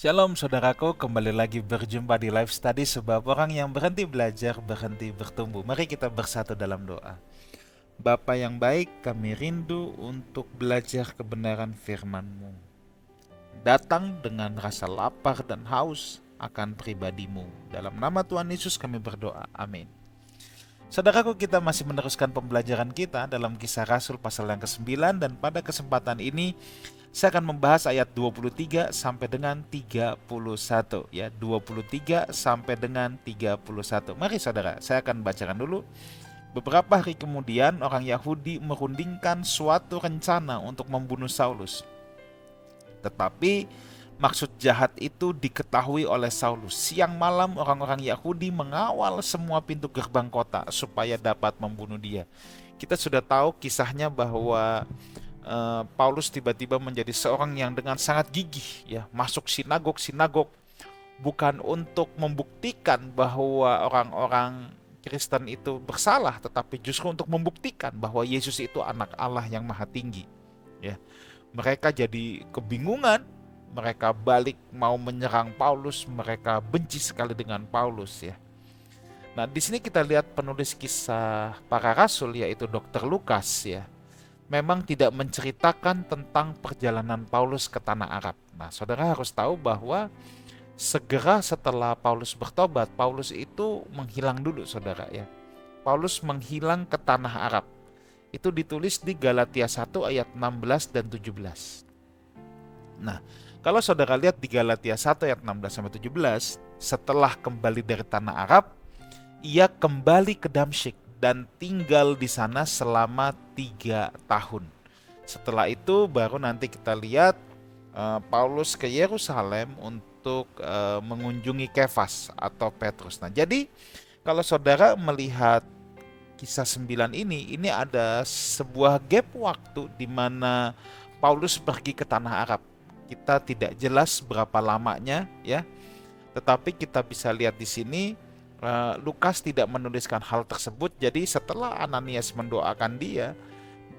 Shalom saudaraku, kembali lagi berjumpa di Life Study, sebab orang yang berhenti belajar, berhenti bertumbuh. Mari kita bersatu dalam doa. Bapa yang baik, kami rindu untuk belajar kebenaran firman-Mu. Datang dengan rasa lapar dan haus akan pribadi-Mu. Dalam nama Tuhan Yesus kami berdoa, amin. Saudaraku, kita masih meneruskan pembelajaran kita dalam Kisah Rasul pasal yang ke-9, dan pada kesempatan ini saya akan membahas ayat 23 sampai dengan 31 ya, 23 sampai dengan 31. Mari saudara, saya akan bacakan dulu. Beberapa hari kemudian orang Yahudi merundingkan suatu rencana untuk membunuh Saulus. Tetapi maksud jahat itu diketahui oleh Saulus. Siang malam orang-orang Yahudi mengawal semua pintu gerbang kota supaya dapat membunuh dia. Kita sudah tahu kisahnya bahwa Paulus tiba-tiba menjadi seorang yang dengan sangat gigih ya masuk sinagog bukan untuk membuktikan bahwa orang-orang Kristen itu bersalah, tetapi justru untuk membuktikan bahwa Yesus itu anak Allah yang maha tinggi ya. Mereka jadi kebingungan, mereka balik mau menyerang Paulus, mereka benci sekali dengan Paulus ya. Nah, di sini kita lihat penulis kisah para rasul yaitu Dr. Lukas ya, memang tidak menceritakan tentang perjalanan Paulus ke tanah Arab. Nah, saudara harus tahu bahwa segera setelah Paulus bertobat, Paulus itu menghilang dulu, saudara ya. Paulus menghilang ke tanah Arab. Itu ditulis di Galatia 1 ayat 16 dan 17. Nah, kalau saudara lihat di Galatia 1 ayat 16 sampai 17, setelah kembali dari tanah Arab, ia kembali ke Damsyik dan tinggal di sana selama 3 tahun. Setelah itu baru nanti kita lihat Paulus ke Yerusalem untuk mengunjungi Kefas atau Petrus. Nah, jadi kalau saudara melihat kisah 9 ini ada sebuah gap waktu di mana Paulus pergi ke tanah Arab. Kita tidak jelas berapa lamanya ya, tetapi kita bisa lihat di sini Lukas tidak menuliskan hal tersebut. Jadi setelah Ananias mendoakan dia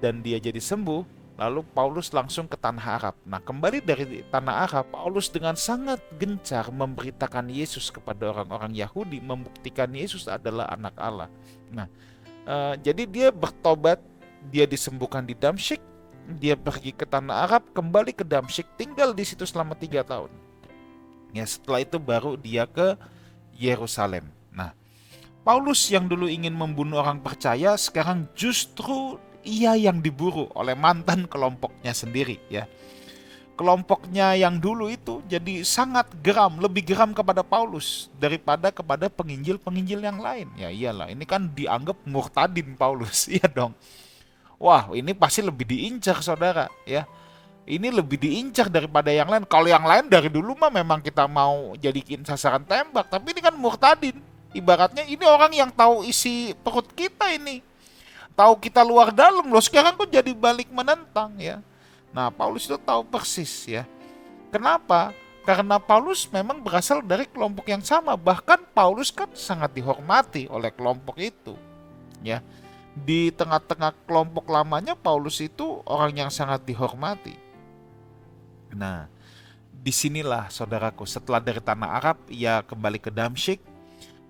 dan dia jadi sembuh, lalu Paulus langsung ke tanah Arab. Nah, kembali dari tanah Arab, Paulus dengan sangat gencar memberitakan Yesus kepada orang-orang Yahudi, membuktikan Yesus adalah anak Allah. Nah, jadi dia bertobat, dia disembuhkan di Damsyik, dia pergi ke tanah Arab, kembali ke Damsyik, tinggal di situ selama 3 tahun. Ya, setelah itu baru dia ke Yerusalem. Nah, Paulus yang dulu ingin membunuh orang percaya, sekarang justru ia yang diburu oleh mantan kelompoknya sendiri ya. Kelompoknya yang dulu itu jadi sangat geram, lebih geram kepada Paulus daripada kepada penginjil-penginjil yang lain. Ya iyalah, ini kan dianggap murtadin Paulus, iya dong. Wah, ini pasti lebih diincar saudara ya. Ini lebih diincar daripada yang lain. Kalau yang lain dari dulu mah memang kita mau jadiin sasaran tembak, tapi ini kan murtadin. Ibaratnya ini orang yang tahu isi perut kita ini, tahu kita luar dalam loh, sekarang kok jadi balik menentang ya. Nah, Paulus itu tahu persis ya. Kenapa? Karena Paulus memang berasal dari kelompok yang sama. Bahkan Paulus kan sangat dihormati oleh kelompok itu ya. Di tengah-tengah kelompok lamanya Paulus itu orang yang sangat dihormati. Nah, disinilah saudaraku, setelah dari tanah Arab ia kembali ke Damsyik,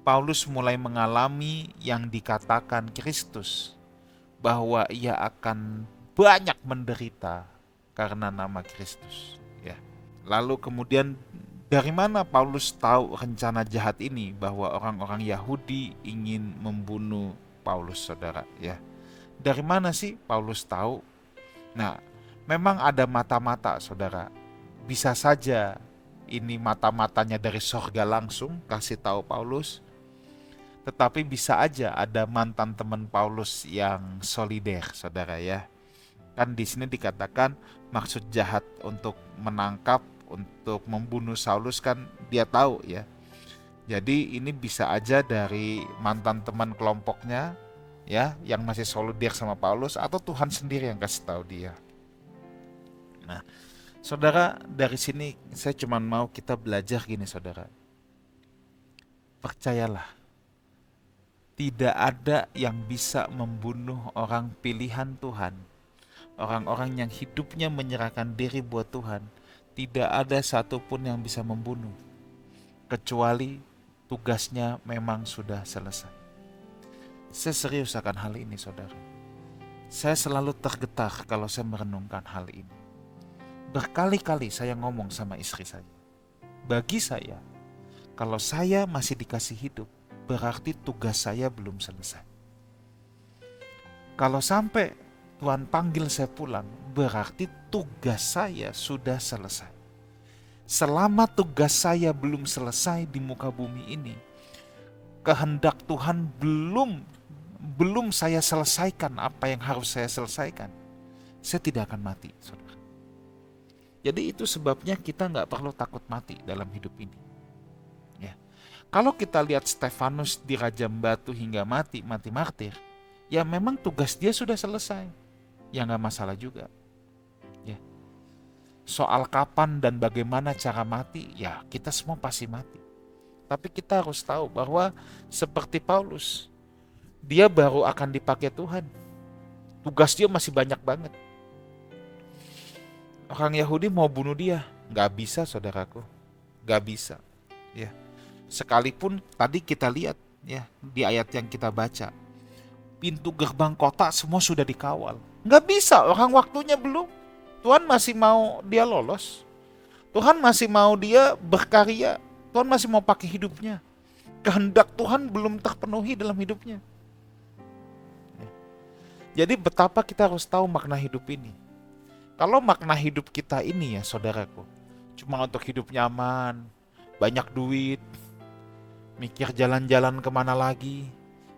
Paulus mulai mengalami yang dikatakan Kristus, bahwa ia akan banyak menderita karena nama Kristus ya. Lalu kemudian dari mana Paulus tahu rencana jahat ini, bahwa orang-orang Yahudi ingin membunuh Paulus, saudara ya? Dari mana sih Paulus tahu? Nah, memang ada mata-mata, saudara. Bisa saja ini mata-matanya dari sorga langsung kasih tahu Paulus, tetapi bisa aja ada mantan teman Paulus yang solider, saudara ya. Kan di sini dikatakan maksud jahat untuk menangkap, untuk membunuh Saulus, kan dia tahu ya. Jadi ini bisa aja dari mantan teman kelompoknya ya, yang masih solider sama Paulus, atau Tuhan sendiri yang kasih tahu dia. Nah, saudara, dari sini saya cuma mau kita belajar gini, saudara. Percayalah, tidak ada yang bisa membunuh orang pilihan Tuhan, orang-orang yang hidupnya menyerahkan diri buat Tuhan. Tidak ada satupun yang bisa membunuh, kecuali tugasnya memang sudah selesai. Saya serius akan hal ini, saudara. Saya selalu tergetar kalau saya merenungkan hal ini. Berkali-kali saya ngomong sama istri saya. Bagi saya, kalau saya masih dikasih hidup, berarti tugas saya belum selesai. Kalau sampai Tuhan panggil saya pulang, berarti tugas saya sudah selesai. Selama tugas saya belum selesai di muka bumi ini, kehendak Tuhan belum saya selesaikan apa yang harus saya selesaikan, saya tidak akan mati, saudara. Jadi itu sebabnya kita nggak perlu takut mati dalam hidup ini. Ya. Kalau kita lihat Stefanus dirajam batu hingga mati martir, ya memang tugas dia sudah selesai. Ya nggak masalah juga. Ya. Soal kapan dan bagaimana cara mati, ya kita semua pasti mati. Tapi kita harus tahu bahwa seperti Paulus, dia baru akan dipakai Tuhan. Tugas dia masih banyak banget. Orang Yahudi mau bunuh dia, nggak bisa, saudaraku, nggak bisa. Ya, sekalipun tadi kita lihat ya di ayat yang kita baca, pintu gerbang kota semua sudah dikawal, nggak bisa, orang waktunya belum. Tuhan masih mau dia lolos, Tuhan masih mau dia berkarya, Tuhan masih mau pakai hidupnya. Kehendak Tuhan belum terpenuhi dalam hidupnya. Jadi betapa kita harus tahu makna hidup ini. Kalau makna hidup kita ini ya saudaraku, cuma untuk hidup nyaman, banyak duit, mikir jalan-jalan kemana lagi.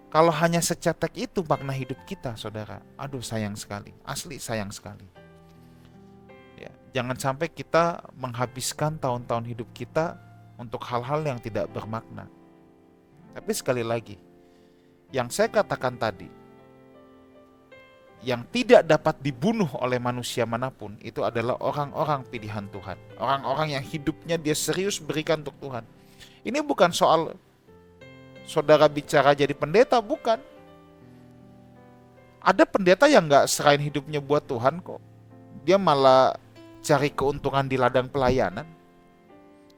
Kalau hanya secetek itu makna hidup kita, saudara, aduh sayang sekali, asli sayang sekali. Ya, jangan sampai kita menghabiskan tahun-tahun hidup kita untuk hal-hal yang tidak bermakna. Tapi sekali lagi, yang saya katakan tadi, yang tidak dapat dibunuh oleh manusia manapun, itu adalah orang-orang pilihan Tuhan. Orang-orang yang hidupnya dia serius berikan untuk Tuhan. Ini bukan soal saudara bicara jadi pendeta, bukan. Ada pendeta yang gak serahin hidupnya buat Tuhan kok. Dia malah cari keuntungan di ladang pelayanan.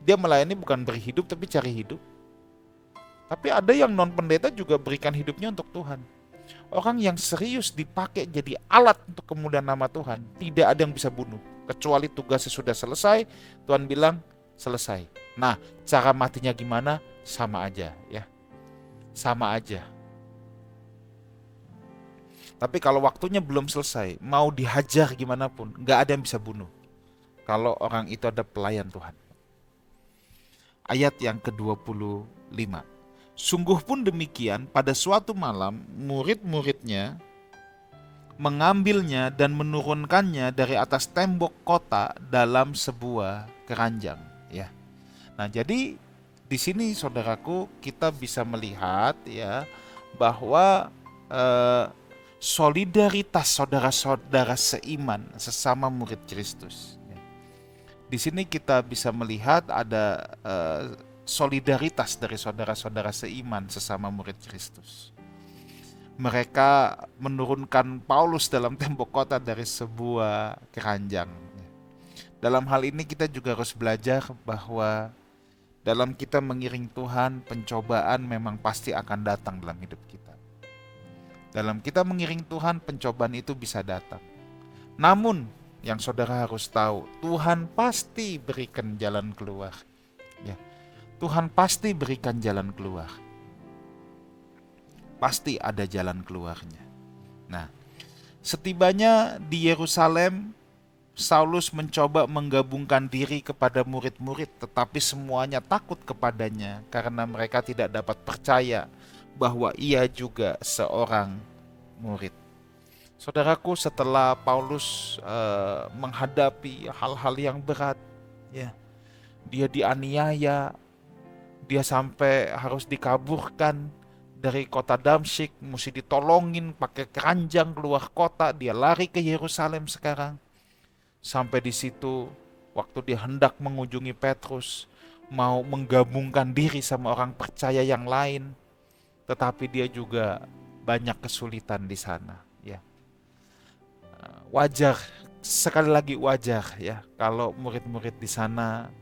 Dia melayani bukan beri hidup tapi cari hidup. Tapi ada yang non pendeta juga berikan hidupnya untuk Tuhan. Orang yang serius dipakai jadi alat untuk kemuliaan nama Tuhan, tidak ada yang bisa bunuh. Kecuali tugasnya sudah selesai, Tuhan bilang selesai. Nah, cara matinya gimana? Sama aja ya. Sama aja. Tapi kalau waktunya belum selesai, mau dihajar gimana pun, gak ada yang bisa bunuh. Kalau orang itu ada pelayan Tuhan. Ayat yang ke-25. Sungguh pun demikian, pada suatu malam murid-muridnya mengambilnya dan menurunkannya dari atas tembok kota dalam sebuah keranjang. Ya. Nah, jadi di sini saudaraku kita bisa melihat ya bahwa solidaritas saudara-saudara seiman sesama murid Kristus. Di sini kita bisa melihat ada solidaritas dari saudara-saudara seiman sesama murid Kristus. Mereka menurunkan Paulus dalam tembok kota dari sebuah keranjang. Dalam hal ini kita juga harus belajar bahwa dalam kita mengiring Tuhan, pencobaan memang pasti akan datang dalam hidup kita. Dalam kita mengiring Tuhan, pencobaan itu bisa datang. Namun, yang saudara harus tahu, Tuhan pasti berikan jalan keluar. Ya. Tuhan pasti berikan jalan keluar. Pasti ada jalan keluarnya. Nah, setibanya di Yerusalem, Saulus mencoba menggabungkan diri kepada murid-murid, tetapi semuanya takut kepadanya karena mereka tidak dapat percaya bahwa ia juga seorang murid. Saudaraku, setelah Paulus menghadapi hal-hal yang berat, ya, dia dianiaya, dia sampai harus dikaburkan dari kota Damsyik, mesti ditolongin pakai keranjang keluar kota, dia lari ke Yerusalem sekarang. Sampai di situ, waktu dia hendak mengunjungi Petrus, mau menggabungkan diri sama orang percaya yang lain, tetapi dia juga banyak kesulitan di sana. Ya, wajar sekali lagi wajar ya kalau murid-murid di sana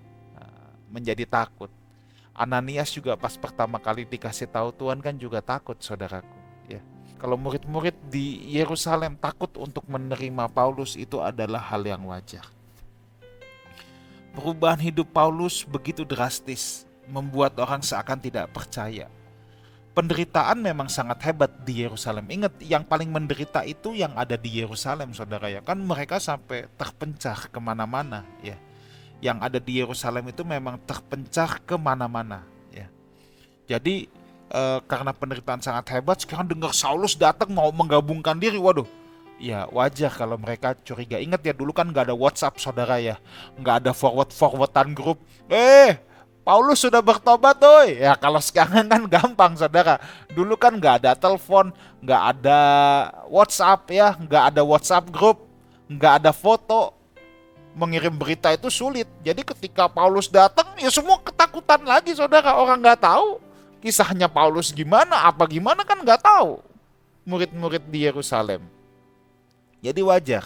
menjadi takut. Ananias juga pas pertama kali dikasih tahu Tuhan kan juga takut, saudaraku. Ya, kalau murid-murid di Yerusalem takut untuk menerima Paulus itu adalah hal yang wajar. Perubahan hidup Paulus begitu drastis, membuat orang seakan tidak percaya. Penderitaan memang sangat hebat di Yerusalem. Ingat, yang paling menderita itu yang ada di Yerusalem, saudara ya. Kan mereka sampai terpencah kemana-mana ya. Yang ada di Yerusalem itu memang terpencah kemana-mana ya. Jadi karena penderitaan sangat hebat, sekarang dengar Saulus datang mau menggabungkan diri. Waduh, ya wajar kalau mereka curiga. Ingat ya, dulu kan nggak ada WhatsApp, saudara ya. Nggak ada forward-forwardan grup. Paulus sudah bertobat, oi. Ya kalau sekarang kan gampang, saudara. Dulu kan nggak ada telepon, nggak ada WhatsApp ya, nggak ada WhatsApp grup, nggak ada foto. Mengirim berita itu sulit. Jadi ketika Paulus datang, ya semua ketakutan lagi, saudara. Orang nggak tahu kisahnya Paulus gimana, apa gimana kan nggak tahu. Murid-murid di Yerusalem. Jadi wajar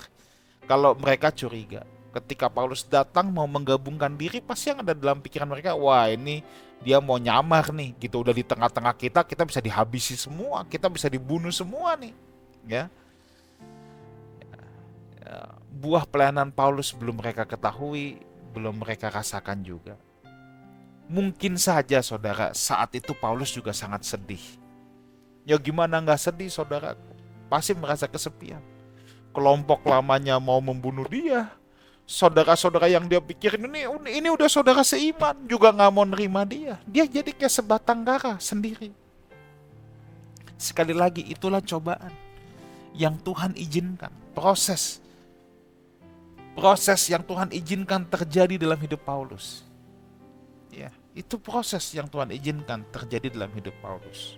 kalau mereka curiga. Ketika Paulus datang mau menggabungkan diri, pasti yang ada dalam pikiran mereka, wah ini dia mau nyamar nih, gitu. Udah di tengah-tengah kita bisa dihabisi semua, kita bisa dibunuh semua nih. Ya. Buah pelayanan Paulus belum mereka ketahui, belum mereka rasakan juga. Mungkin saja, saudara, saat itu Paulus juga sangat sedih. Ya gimana nggak sedih, saudara? Pasti merasa kesepian. Kelompok lamanya mau membunuh dia. Saudara-saudara yang dia pikirin ini udah saudara seiman juga nggak mau nerima dia. Dia jadi kayak sebatang kara sendiri. Sekali lagi, itulah cobaan yang Tuhan izinkan. Proses yang Tuhan izinkan terjadi dalam hidup Paulus. Ya, itu proses yang Tuhan izinkan terjadi dalam hidup Paulus.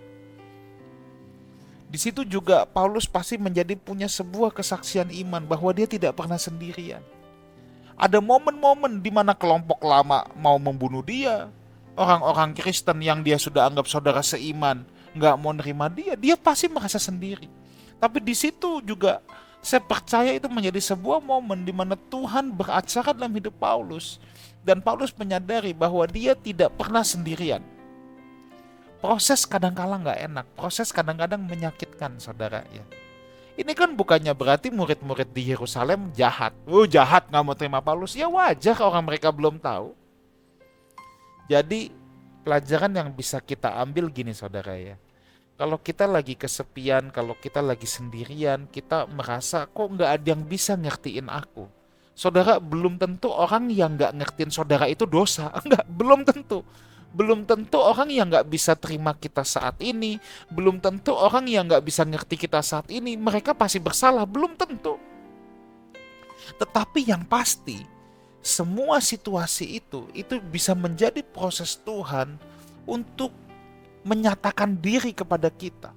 Di situ juga Paulus pasti punya sebuah kesaksian iman bahwa dia tidak pernah sendirian. Ada momen-momen di mana kelompok lama mau membunuh dia. Orang-orang Kristen yang dia sudah anggap saudara seiman nggak mau nerima dia pasti merasa sendiri. Tapi di situ juga saya percaya itu menjadi sebuah momen di mana Tuhan beracara dalam hidup Paulus. Dan Paulus menyadari bahwa dia tidak pernah sendirian. Proses kadang-kala nggak enak, proses kadang-kadang menyakitkan, saudara ya. Ini kan bukannya berarti murid-murid di Yerusalem jahat. Jahat nggak mau terima Paulus. Ya wajar orang mereka belum tahu. Jadi pelajaran yang bisa kita ambil gini, saudara ya. Kalau kita lagi kesepian, kalau kita lagi sendirian, kita merasa kok nggak ada yang bisa ngertiin aku. Saudara, belum tentu orang yang nggak ngertiin saudara itu dosa. Enggak, belum tentu. Belum tentu orang yang nggak bisa terima kita saat ini, belum tentu orang yang nggak bisa ngerti kita saat ini, mereka pasti bersalah, belum tentu. Tetapi yang pasti, semua situasi itu bisa menjadi proses Tuhan untuk menyatakan diri kepada kita,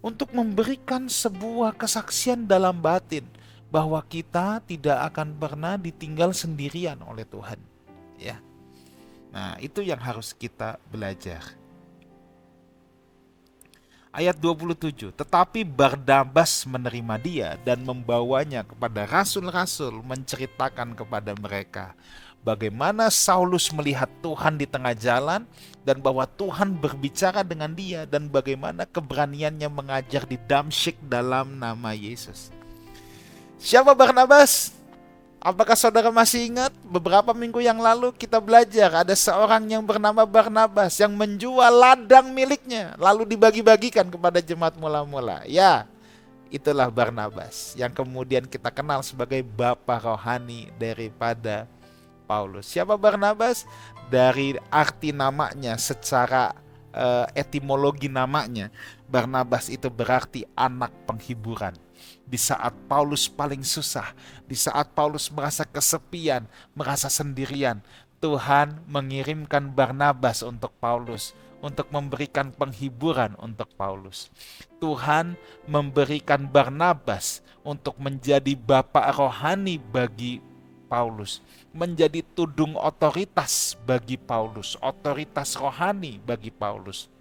untuk memberikan sebuah kesaksian dalam batin bahwa kita tidak akan pernah ditinggal sendirian oleh Tuhan. Ya. Nah, itu yang harus kita belajar. Ayat 27, tetapi Barnabas menerima dia dan membawanya kepada rasul-rasul menceritakan kepada mereka bagaimana Saulus melihat Tuhan di tengah jalan dan bahwa Tuhan berbicara dengan dia dan bagaimana keberaniannya mengajar di Damsyik dalam nama Yesus. Siapa Barnabas? Apakah saudara masih ingat beberapa minggu yang lalu kita belajar ada seorang yang bernama Barnabas yang menjual ladang miliknya lalu dibagi-bagikan kepada jemaat mula-mula. Ya, itulah Barnabas yang kemudian kita kenal sebagai bapa rohani daripada Paulus. Siapa Barnabas? Dari arti namanya, secara etimologi namanya, Barnabas itu berarti anak penghiburan. Di saat Paulus paling susah, di saat Paulus merasa kesepian, merasa sendirian, Tuhan mengirimkan Barnabas untuk Paulus, untuk memberikan penghiburan untuk Paulus. Tuhan memberikan Barnabas untuk menjadi bapak rohani bagi Paulus, menjadi tudung otoritas bagi Paulus, otoritas rohani bagi Paulus.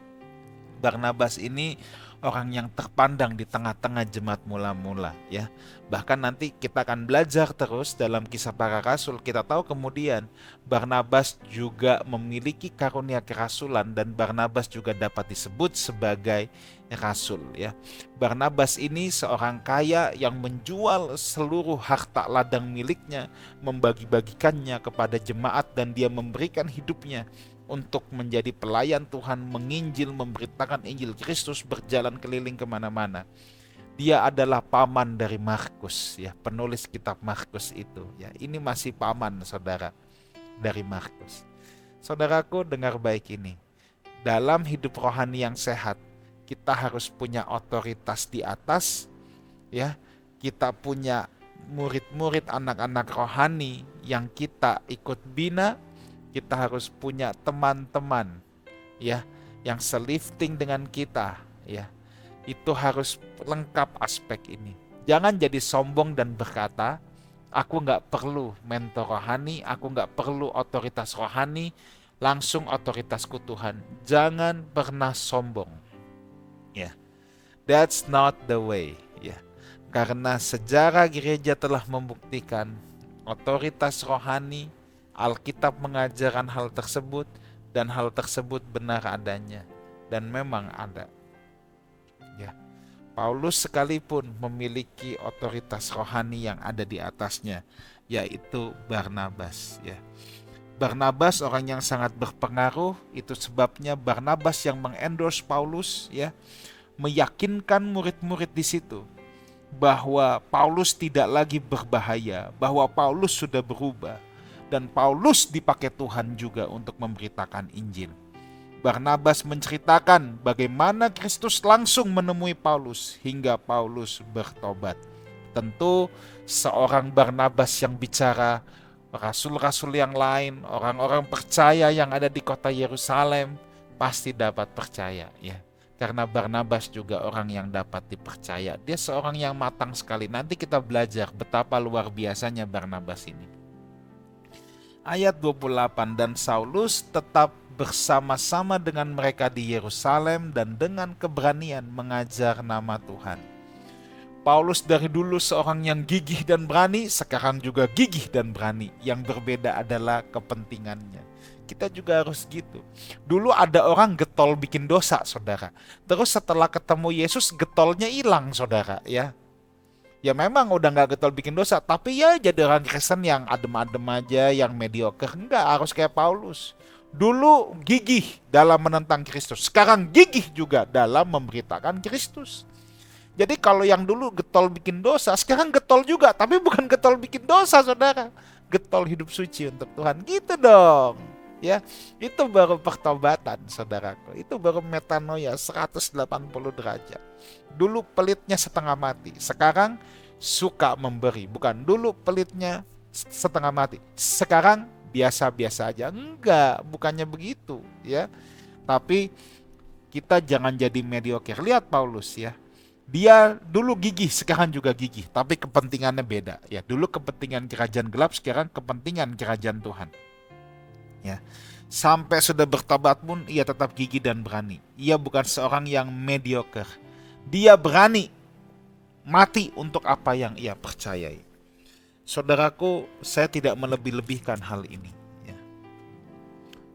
Barnabas ini orang yang terpandang di tengah-tengah jemaat mula-mula, ya. Bahkan nanti kita akan belajar terus dalam Kisah Para Rasul. Kita tahu kemudian Barnabas juga memiliki karunia kerasulan dan Barnabas juga dapat disebut sebagai rasul, ya. Barnabas ini seorang kaya yang menjual seluruh harta ladang miliknya, membagi-bagikannya kepada jemaat, dan dia memberikan hidupnya untuk menjadi pelayan Tuhan, menginjil, memberitakan Injil Kristus, berjalan keliling kemana-mana. Dia adalah paman dari Markus, ya, penulis kitab Markus itu, ya. Ini masih paman, saudara, dari Markus. Saudaraku, dengar baik ini. Dalam hidup rohani yang sehat, kita harus punya otoritas di atas, ya. Kita punya murid-murid, anak-anak rohani yang kita ikut bina. Kita harus punya teman-teman, ya, yang selifting dengan kita, ya. Itu harus lengkap aspek ini. Jangan jadi sombong dan berkata, aku nggak perlu mentor rohani, aku nggak perlu otoritas rohani, langsung otoritasku Tuhan. Jangan pernah sombong, ya. That's not the way, ya. Karena sejarah gereja telah membuktikan otoritas rohani, Alkitab mengajarkan hal tersebut, dan hal tersebut benar adanya, dan memang ada, ya. Paulus sekalipun memiliki otoritas rohani yang ada di atasnya, yaitu Barnabas, ya. Barnabas orang yang sangat berpengaruh. Itu sebabnya Barnabas yang mengendorse Paulus, ya, meyakinkan murid-murid di situ bahwa Paulus tidak lagi berbahaya, bahwa Paulus sudah berubah, dan Paulus dipakai Tuhan juga untuk memberitakan Injil. Barnabas menceritakan bagaimana Kristus langsung menemui Paulus hingga Paulus bertobat. Tentu seorang Barnabas yang bicara, rasul-rasul yang lain, orang-orang percaya yang ada di kota Yerusalem pasti dapat percaya, ya. Karena Barnabas juga orang yang dapat dipercaya. Dia seorang yang matang sekali. Nanti kita belajar betapa luar biasanya Barnabas ini. Ayat 28, dan Saulus tetap bersama-sama dengan mereka di Yerusalem dan dengan keberanian mengajar nama Tuhan. Paulus dari dulu seorang yang gigih dan berani, sekarang juga gigih dan berani. Yang berbeda adalah kepentingannya. Kita juga harus gitu. Dulu ada orang getol bikin dosa, saudara. Terus setelah ketemu Yesus, getolnya hilang, saudara, ya. Ya memang udah gak getol bikin dosa, tapi ya jadi orang Kristen yang adem-adem aja, yang mediocre. Enggak, harus kayak Paulus. Dulu gigih dalam menentang Kristus, sekarang gigih juga dalam memberitakan Kristus. Jadi kalau yang dulu getol bikin dosa, sekarang getol juga, tapi bukan getol bikin dosa, saudara. Getol hidup suci untuk Tuhan, gitu dong. Ya, itu baru pertobatan, saudaraku. Itu baru metanoia 180 derajat. Dulu pelitnya setengah mati, sekarang suka memberi. Bukan dulu pelitnya setengah mati, sekarang biasa-biasa aja. Enggak, bukannya begitu, ya. Tapi kita jangan jadi mediocre. Lihat Paulus, ya. Dia dulu gigih, sekarang juga gigih, tapi kepentingannya beda, ya. Dulu kepentingan kerajaan gelap, sekarang kepentingan kerajaan Tuhan, ya. Sampai sudah bertobat pun ia tetap gigih dan berani. Ia bukan seorang yang mediocre. Dia berani mati untuk apa yang ia percayai. Saudaraku, saya tidak melebih-lebihkan hal ini, ya.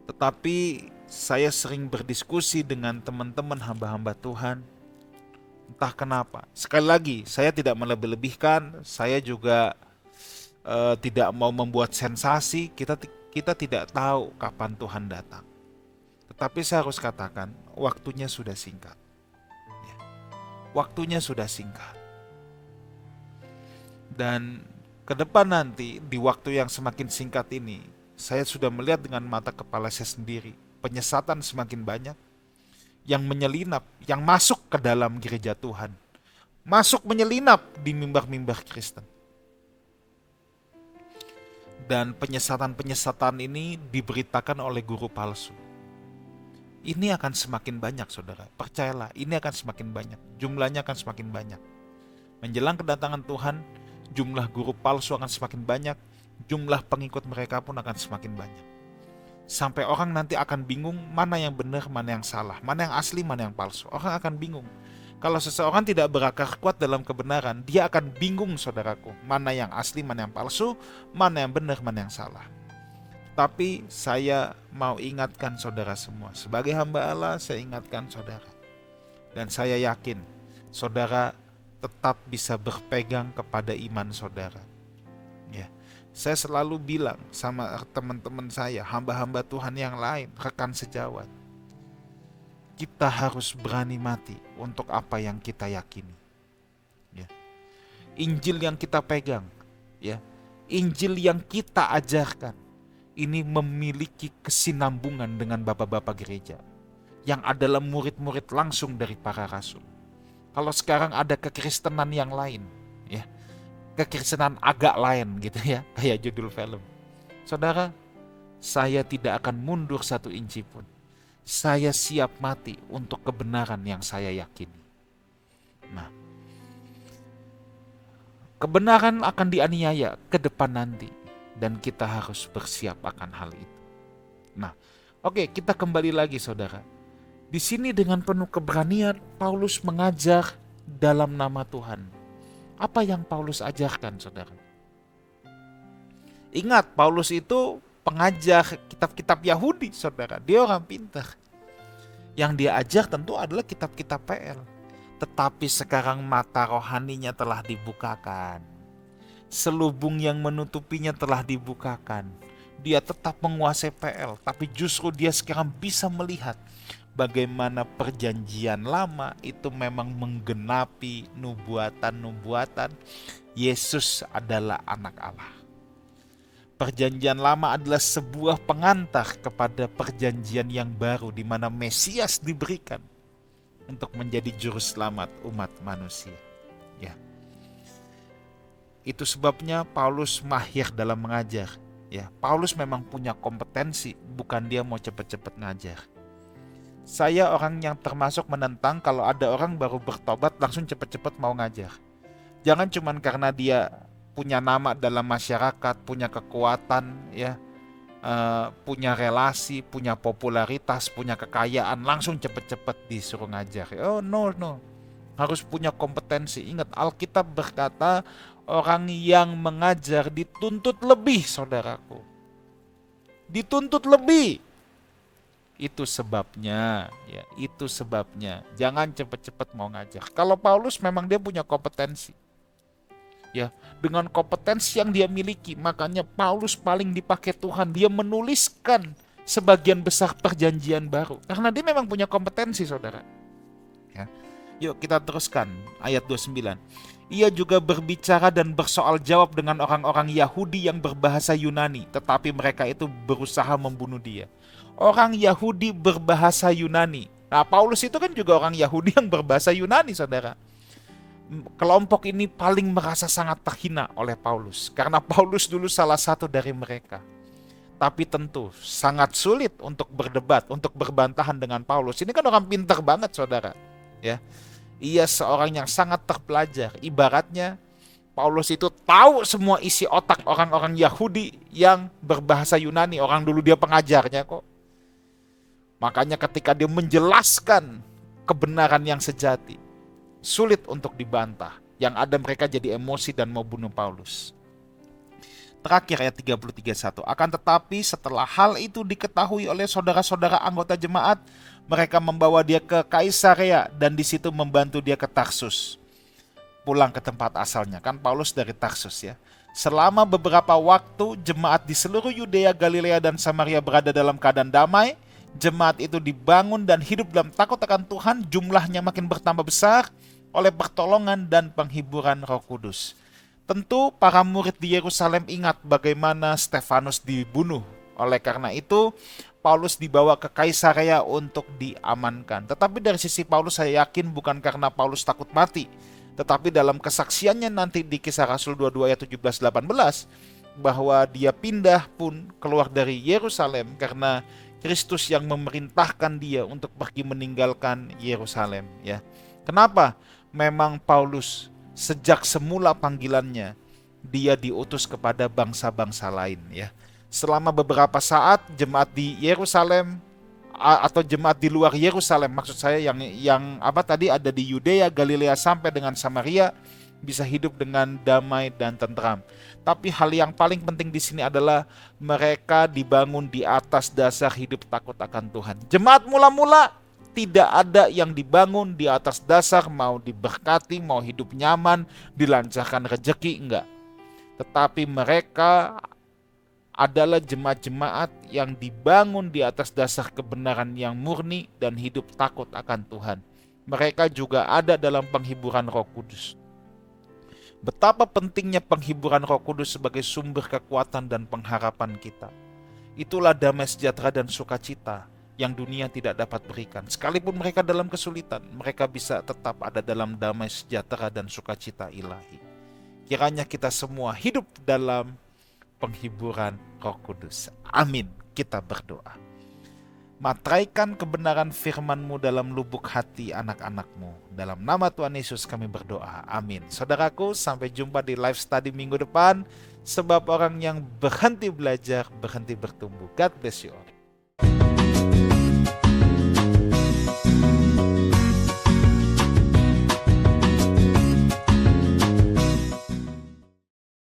Tetapi saya sering berdiskusi dengan teman-teman hamba-hamba Tuhan. Entah kenapa. Sekali lagi, saya tidak melebih-lebihkan. Saya juga tidak mau membuat sensasi. Kita tidak tahu kapan Tuhan datang. Tetapi saya harus katakan, waktunya sudah singkat. Ya. Waktunya sudah singkat. Dan ke depan nanti, di waktu yang semakin singkat ini, saya sudah melihat dengan mata kepala saya sendiri, penyesatan semakin banyak, yang menyelinap, yang masuk ke dalam gereja Tuhan, masuk menyelinap di mimbar-mimbar Kristen. Dan penyesatan-penyesatan ini diberitakan oleh guru palsu. Ini akan semakin banyak, saudara. Percayalah, ini akan semakin banyak. Jumlahnya akan semakin banyak. Menjelang kedatangan Tuhan, jumlah guru palsu akan semakin banyak. Jumlah pengikut mereka pun akan semakin banyak. Sampai orang nanti akan bingung mana yang benar, mana yang salah, mana yang asli, mana yang palsu. Orang akan bingung. Kalau seseorang tidak berakar kuat dalam kebenaran, dia akan bingung saudaraku, mana yang asli, mana yang palsu, mana yang benar, mana yang salah. Tapi saya mau ingatkan saudara semua, sebagai hamba Allah saya ingatkan saudara. Dan saya yakin saudara tetap bisa berpegang kepada iman saudara. Ya. Saya selalu bilang sama teman-teman saya, hamba-hamba Tuhan yang lain, rekan sejawat, kita harus berani mati untuk apa yang kita yakini. Ya. Injil yang kita pegang, ya, Injil yang kita ajarkan, ini memiliki kesinambungan dengan bapak-bapak gereja yang adalah murid-murid langsung dari para rasul. Kalau sekarang ada kekristenan yang lain, ya, kekristenan agak lain gitu ya, kayak judul film. Saudara, saya tidak akan mundur 1 inci pun. Saya siap mati untuk kebenaran yang saya yakini. Nah, kebenaran akan dianiaya ke depan nanti. Dan kita harus bersiap akan hal itu. Nah, oke, kita kembali lagi saudara. Di sini dengan penuh keberanian Paulus mengajar dalam nama Tuhan. Apa yang Paulus ajarkan saudara? Ingat, Paulus itu pengajar kitab-kitab Yahudi saudara. Dia orang pintar. Yang dia ajar tentu adalah kitab-kitab PL. Tetapi sekarang mata rohaninya telah dibukakan. Selubung yang menutupinya telah dibukakan. Dia tetap menguasai PL, tapi justru dia sekarang bisa melihat bagaimana perjanjian lama itu memang menggenapi nubuatan-nubuatan Yesus adalah anak Allah. Perjanjian lama adalah sebuah pengantar kepada perjanjian yang baru di mana Mesias diberikan untuk menjadi juru selamat umat manusia. Ya. Itu sebabnya Paulus mahir dalam mengajar. Ya, Paulus memang punya kompetensi, bukan dia mau cepat-cepat ngajar. Saya orang yang termasuk menentang kalau ada orang baru bertobat langsung cepat-cepat mau ngajar. Jangan cuman karena dia punya nama dalam masyarakat, punya kekuatan, ya, punya relasi, punya popularitas, punya kekayaan, langsung cepat-cepat disuruh ngajar. Oh no. Harus punya kompetensi. Ingat, Alkitab berkata orang yang mengajar dituntut lebih, saudaraku. Dituntut lebih. Itu sebabnya, ya, itu sebabnya. Jangan cepat-cepat mau ngajar. Kalau Paulus memang dia punya kompetensi. Ya, dengan kompetensi yang dia miliki, makanya Paulus paling dipakai Tuhan. Dia menuliskan sebagian besar perjanjian baru karena dia memang punya kompetensi, saudara. Ya. Yuk kita teruskan ayat 29. Ia juga berbicara dan bersoal jawab dengan orang-orang Yahudi yang berbahasa Yunani, tetapi mereka itu berusaha membunuh dia. Orang Yahudi berbahasa Yunani. Nah, Paulus itu kan juga orang Yahudi yang berbahasa Yunani, saudara. Kelompok ini paling merasa sangat terhina oleh Paulus, karena Paulus dulu salah satu dari mereka. Tapi tentu sangat sulit untuk berdebat, untuk berbantahan dengan Paulus. Ini kan orang pintar banget, saudara. Ya, ia seorang yang sangat terpelajar. Ibaratnya Paulus itu tahu semua isi otak orang-orang Yahudi yang berbahasa Yunani. Orang dulu dia pengajarnya kok. Makanya ketika dia menjelaskan kebenaran yang sejati, sulit untuk dibantah. Yang ada mereka jadi emosi dan mau bunuh Paulus. Terakhir ayat 33:1. Akan tetapi setelah hal itu diketahui oleh saudara-saudara anggota jemaat, mereka membawa dia ke Kaisarea dan di situ membantu dia ke Tarsus. Pulang ke tempat asalnya, kan Paulus dari Tarsus ya. Selama beberapa waktu jemaat di seluruh Yudea, Galilea dan Samaria berada dalam keadaan damai. Jemaat itu dibangun dan hidup dalam takut akan Tuhan, jumlahnya makin bertambah besar oleh pertolongan dan penghiburan Roh Kudus. Tentu para murid di Yerusalem ingat bagaimana Stefanus dibunuh. Oleh karena itu Paulus dibawa ke Kaisarea untuk diamankan. Tetapi dari sisi Paulus saya yakin bukan karena Paulus takut mati, tetapi dalam kesaksiannya nanti di Kisah Rasul 22 ayat 17-18 bahwa dia pindah pun keluar dari Yerusalem karena Kristus yang memerintahkan dia untuk pergi meninggalkan Yerusalem. Ya, kenapa? Memang Paulus sejak semula panggilannya dia diutus kepada bangsa-bangsa lain. Ya, selama beberapa saat jemaat di Yerusalem atau jemaat di luar Yerusalem, maksud saya yang apa tadi, ada di Yudea, Galilea sampai dengan Samaria, bisa hidup dengan damai dan tentram. Tapi hal yang paling penting di sini adalah mereka dibangun di atas dasar hidup takut akan Tuhan. Jemaat mula-mula tidak ada yang dibangun di atas dasar mau diberkati, mau hidup nyaman, dilancarkan rezeki, enggak. Tetapi mereka adalah jemaat-jemaat yang dibangun di atas dasar kebenaran yang murni dan hidup takut akan Tuhan. Mereka juga ada dalam penghiburan Roh Kudus. Betapa pentingnya penghiburan Roh Kudus sebagai sumber kekuatan dan pengharapan kita. Itulah damai sejahtera dan sukacita yang dunia tidak dapat berikan. Sekalipun mereka dalam kesulitan, mereka bisa tetap ada dalam damai sejahtera dan sukacita ilahi. Kiranya kita semua hidup dalam penghiburan Roh Kudus. Amin. Kita berdoa. Matraikan kebenaran firman-Mu dalam lubuk hati anak-anak-Mu. Dalam nama Tuhan Yesus kami berdoa. Amin. Saudaraku, sampai jumpa di live study minggu depan. Sebab orang yang berhenti belajar, berhenti bertumbuh. God bless you all.